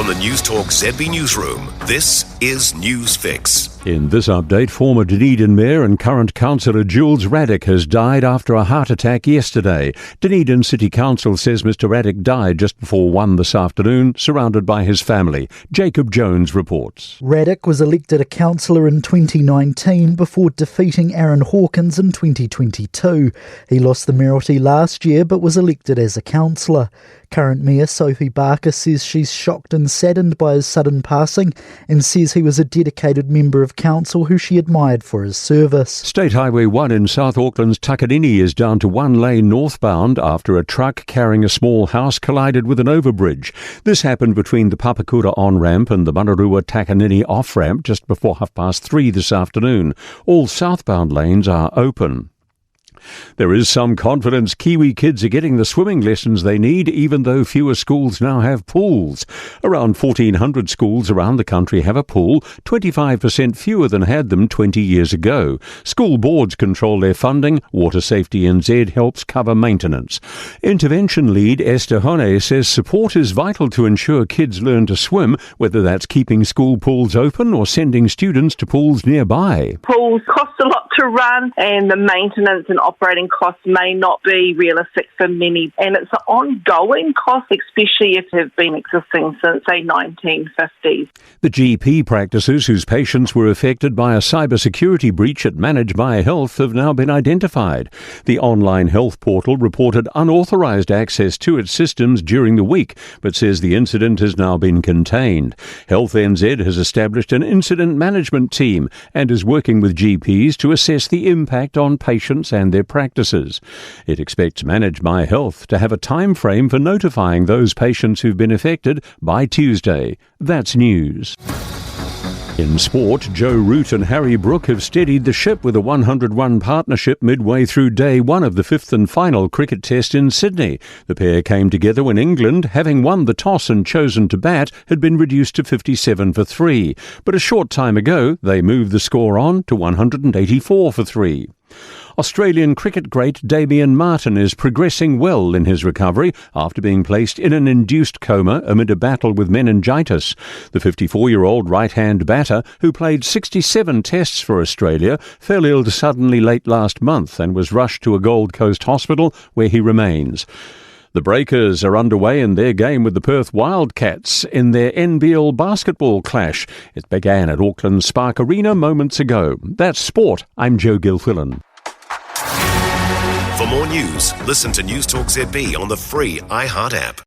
From the Newstalk ZB newsroom, this is News Fix. In this update, former Dunedin Mayor and current councillor Jules Raddick has died after a heart attack yesterday. Dunedin City Council says Mr Raddick died just before 1 this afternoon, surrounded by his family. Jacob Jones reports. Raddick was elected a councillor in 2019 before defeating Aaron Hawkins in 2022. He lost the mayoralty last year but was elected as a councillor. Current Mayor Sophie Barker says she's shocked and saddened by his sudden passing and says he was a dedicated member of council who she admired for his service. State Highway 1 in South Auckland's Takanini is down to one lane northbound after a truck carrying a small house collided with an overbridge. This happened between the Papakura on-ramp and the Manarua Takanini off-ramp just before 3:30 this afternoon. All southbound lanes are open. There is some confidence Kiwi kids are getting the swimming lessons they need, even though fewer schools now have pools. Around 1,400 schools around the country have a pool, 25% fewer than had them 20 years ago. School boards control their funding. Water Safety NZ helps cover maintenance. Intervention lead Esther Hone says support is vital to ensure kids learn to swim, whether that's keeping school pools open or sending students to pools nearby. Pools cost a lot to run, and the maintenance and operating costs may not be realistic for many, and it's an ongoing cost, especially if they've been existing since, say, 1950s. The GP practices whose patients were affected by a cybersecurity breach at Manage My Health have now been identified. The online health portal reported unauthorised access to its systems during the week, but says the incident has now been contained. Health NZ has established an incident management team and is working with GPs to assess the impact on patients and their practices. It expects Manage My Health to have a time frame for notifying those patients who've been affected by Tuesday. That's news. In sport, Joe Root and Harry Brook have steadied the ship with a 100-1 partnership midway through day one of the fifth and final cricket test in Sydney. The pair came together when England, having won the toss and chosen to bat, had been reduced to 57 for 3. But a short time ago, they moved the score on to 184 for 3. Australian cricket great Damien Martyn is progressing well in his recovery after being placed in an induced coma amid a battle with meningitis. The 54-year-old right-hand batter, who played 67 tests for Australia, fell ill suddenly late last month and was rushed to a Gold Coast hospital where he remains. The Breakers are underway in their game with the Perth Wildcats in their NBL basketball clash. It began at Auckland's Spark Arena moments ago. That's sport. I'm Joe Gilfillan. For more news, listen to Newstalk ZB on the free iHeart app.